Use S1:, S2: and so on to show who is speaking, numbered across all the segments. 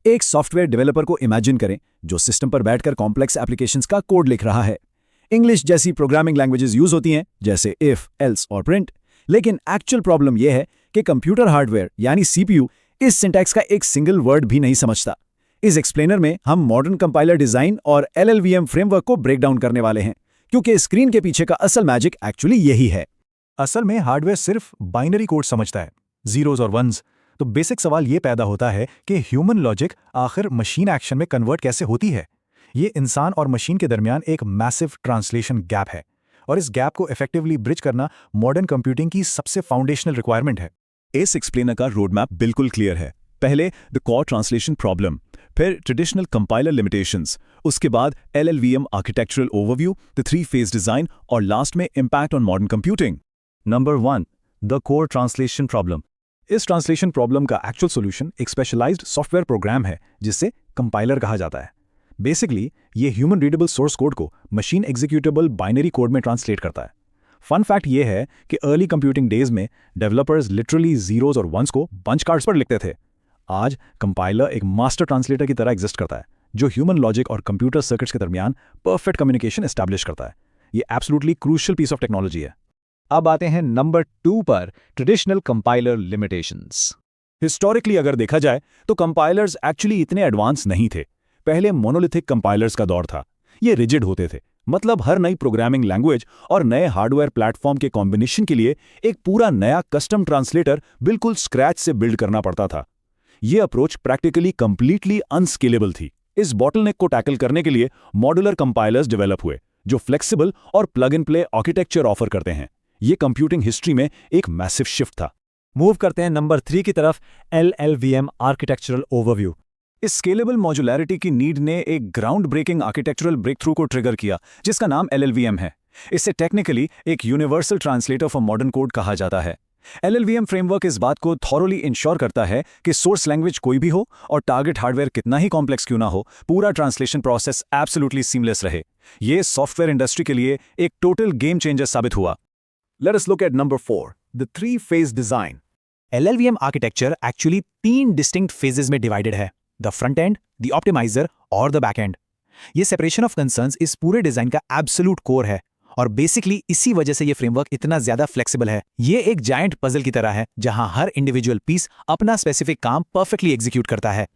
S1: एक software developer को imagine करें जो सिस्टम पर बैठकर कॉम्प्लेक्स एप्लीकेशंस का कोड लिख रहा है। इंग्लिश जैसी प्रोग्रामिंग लैंग्वेजेस यूज होती हैं, जैसे इफ, एल्स और प्रिंट। लेकिन एक्चुअल प्रॉब्लम यह है कि कंप्यूटर हार्डवेयर यानी सीपीयू इस सिंटैक्स का एक सिंगल वर्ड भी नहीं समझता। इस एक्सप्लेनर में हम मॉडर्न कंपाइलर डिजाइन और एलएलवीएम फ्रेमवर्क को ब्रेक डाउन करने वाले हैं, क्योंकि स्क्रीन के पीछे का असल मैजिक एक्चुअली यही है।
S2: असल में हार्डवेयर सिर्फ बाइनरी कोड समझता है, जीरोज और वंस। तो बेसिक सवाल ये पैदा होता है कि ह्यूमन लॉजिक आखिर मशीन एक्शन में कन्वर्ट कैसे होती है। ये इंसान और मशीन के दरमियान एक मैसिव ट्रांसलेशन गैप है, और इस गैप को इफेक्टिवली ब्रिज करना मॉडर्न कंप्यूटिंग की सबसे फाउंडेशनल रिक्वायरमेंट है।
S3: इस एक्सप्लेनर का रोड मैप बिल्कुल क्लियर है। पहले द कोर ट्रांसलेशन प्रॉब्लम, फिर ट्रेडिशनल कंपाइलर लिमिटेशंस, उसके बाद LLVM architectural overview, the 3-phase design और लास्ट में impact on modern computing.
S2: Number 1, the core translation problem. इस ट्रांसलेशन प्रॉब्लम का एक्चुअल सॉल्यूशन एक स्पेशलाइज्ड सॉफ्टवेयर प्रोग्राम है जिसे कंपाइलर कहा जाता है। बेसिकली ये ह्यूमन रीडेबल सोर्स कोड को मशीन एग्जीक्यूटेबल बाइनरी कोड में ट्रांसलेट करता है। फन फैक्ट ये है कि अर्ली कंप्यूटिंग डेज में डेवलपर्स लिटरली जीरोज और वंस को बंच कार्ड्स पर लिखते थे। आज कंपाइलर एक मास्टर ट्रांसलेटर की तरह एग्जिस्ट करता है, जो ह्यूमन लॉजिक और कंप्यूटर सर्किट्स के दरमियान परफेक्ट कम्युनिकेशन एस्टैब्लिश करता है। ये absolutely crucial piece of technology है।
S4: अब आते हैं नंबर 2 पर, ट्रेडिशनल कंपाइलर लिमिटेशंस।
S3: हिस्टोरिकली अगर देखा जाए तो कंपाइलर्स एक्चुअली इतने एडवांस नहीं थे। पहले मोनोलिथिक कंपाइलर्स का दौर था। ये रिजिड होते थे, मतलब हर नई प्रोग्रामिंग लैंग्वेज और नए हार्डवेयर प्लेटफॉर्म के कॉम्बिनेशन के लिए एक पूरा नया कस्टम ट्रांसलेटर बिल्कुल स्क्रैच से बिल्ड करना पड़ता था। ये अप्रोच प्रैक्टिकली कंप्लीटली अनस्केलेबल थी। इस बॉटलनेक को टैकल करने के लिए मॉड्यूलर कंपाइलर्स डेवलप हुए, जो फ्लेक्सिबल और plug in play architecture offer करते हैं। ये कंप्यूटिंग हिस्ट्री में एक मैसिव शिफ्ट था।
S2: मूव करते हैं नंबर 3 की तरफ, एलएलवीएम आर्किटेक्चरल ओवरव्यू।
S3: इस स्केलेबल मॉड्यूलैरिटी की नीड ने एक ग्राउंड ब्रेकिंग आर्किटेक्चरल ब्रेकथ्रू को ट्रिगर किया, जिसका नाम एलएलवीएम है। इसे टेक्निकली एक universal translator for modern code कहा जाता है। एलएलवीएम फ्रेमवर्क इस बात को थॉरोली इंश्योर करता है कि सोर्स लैंग्वेज कोई भी हो और टारगेट हार्डवेयर कितना ही कॉम्प्लेक्स क्यों ना हो, पूरा ट्रांसलेशन प्रोसेस एब्सोल्युटली सीमलेस रहे। ये सॉफ्टवेयर इंडस्ट्री के लिए एक टोटल गेम चेंजर साबित हुआ।
S1: Let us look at number 4, the 3-phase design.
S2: LLVM architecture actually 3 distinct phases में डिवाइडेड है, the front end, the optimizer और द बैक एंड। ये सेपरेशन ऑफ कंसर्न्स इस पूरे डिजाइन का एब्सोल्यूट कोर है, और बेसिकली इसी वजह से ये फ्रेमवर्क इतना ज्यादा फ्लेक्सिबल है। ये एक जायंट पजल की तरह है, जहां हर इंडिविजुअल पीस अपना स्पेसिफिक काम परफेक्टली एग्जीक्यूट करता है।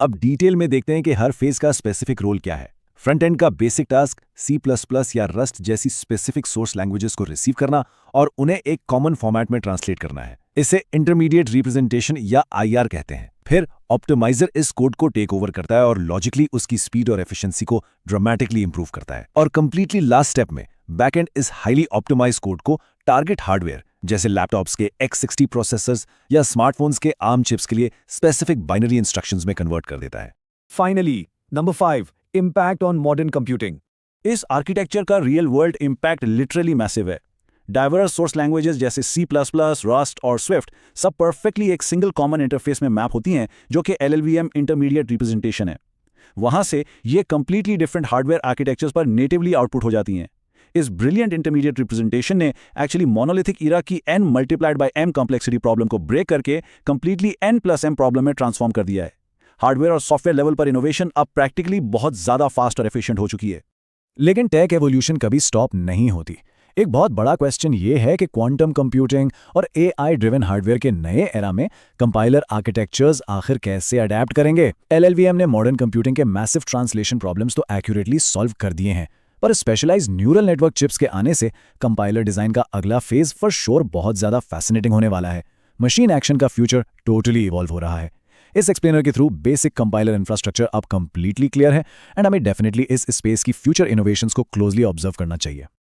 S1: अब डिटेल में देखते हैं कि हर फेज का स्पेसिफिक रोल क्या है। फ्रंट एंड का बेसिक टास्क C++ या रस्ट जैसी स्पेसिफिक सोर्स लैंग्वेजेस को रिसीव करना और उन्हें एक कॉमन फॉर्मेट में ट्रांसलेट करना है। इसे इंटरमीडिएट रिप्रेजेंटेशन या IR कहते हैं। फिर ऑप्टिमाइजर इस कोड को टेक ओवर करता है और लॉजिकली उसकी स्पीड और एफिशिएंसी को ड्रामेटिकली इंप्रूव करता है। और कंप्लीटली लास्ट स्टेप में बैकएंड इस हाईली ऑप्टिमाइज कोड को टारगेट हार्डवेयर जैसे लैपटॉप्स के X60 प्रोसेसर्स या स्मार्टफोन्स के ARM चिप्स के लिए स्पेसिफिक बाइनरी इंस्ट्रक्शंस में कन्वर्ट कर देता है।
S3: Finally number 5, impact on modern computing. इस आर्किटेक्चर का real world impact literally massive है। डाइवर्स सोर्स लैंग्वेजेस जैसे C++, रस्ट और स्विफ्ट सब परफेक्टली एक सिंगल कॉमन इंटरफेस में मैप होती हैं, जो कि LLVM इंटरमीडिएट रिप्रेजेंटेशन है। वहां से ये कंप्लीटली डिफरेंट हार्डवेयर आर्किटेक्चर्स पर नेटिवली आउटपुट हो जाती हैं। इस ब्रिलियंट इंटरमीडिएट रिप्रेजेंटेशन ने एक्चुअली मोनोलिथिक इरा की n×m कॉम्प्लेक्सिटी प्रॉब्लम को ब्रेक करके कंप्लीटली n+m प्रॉब्लम में ट्रांसफॉर्म कर दिया है। हार्डवेयर और सॉफ्टवेयर लेवल पर इनोवेशन अब प्रैक्टिकली बहुत ज्यादा फास्ट और एफिशिएंट हो चुकी है।
S1: लेकिन टेक एवोल्यूशन कभी स्टॉप नहीं होती। एक बहुत बड़ा क्वेश्चन ये है कि क्वांटम कंप्यूटिंग और AI ड्रिवन हार्डवेयर के नए एरा में कंपाइलर आर्किटेक्चर्स आखिर कैसे अडेप्ट करेंगे। LLVM ने मॉडर्न कंप्यूटिंग के मैसिव ट्रांसलेशन प्रॉब्लम्स तो एक्यूरेटली सॉल्व कर दिए हैं, पर स्पेशलाइज्ड न्यूरल नेटवर्क चिप्स के आने से कंपाइलर डिजाइन का अगला फेज फॉर श्योर बहुत ज्यादा फैसिनेटिंग होने वाला है। मशीन एक्शन का फ्यूचर टोटली इवॉल्व हो रहा है। इस एक्सप्लेनर के थ्रू बेसिक कंपाइलर इंफ्रास्ट्रक्चर अब कंप्लीटली क्लियर है, एंड हमें डेफिनेटली इस स्पेस की फ्यूचर इनोवेशंस को क्लोजली ऑब्जर्व करना चाहिए।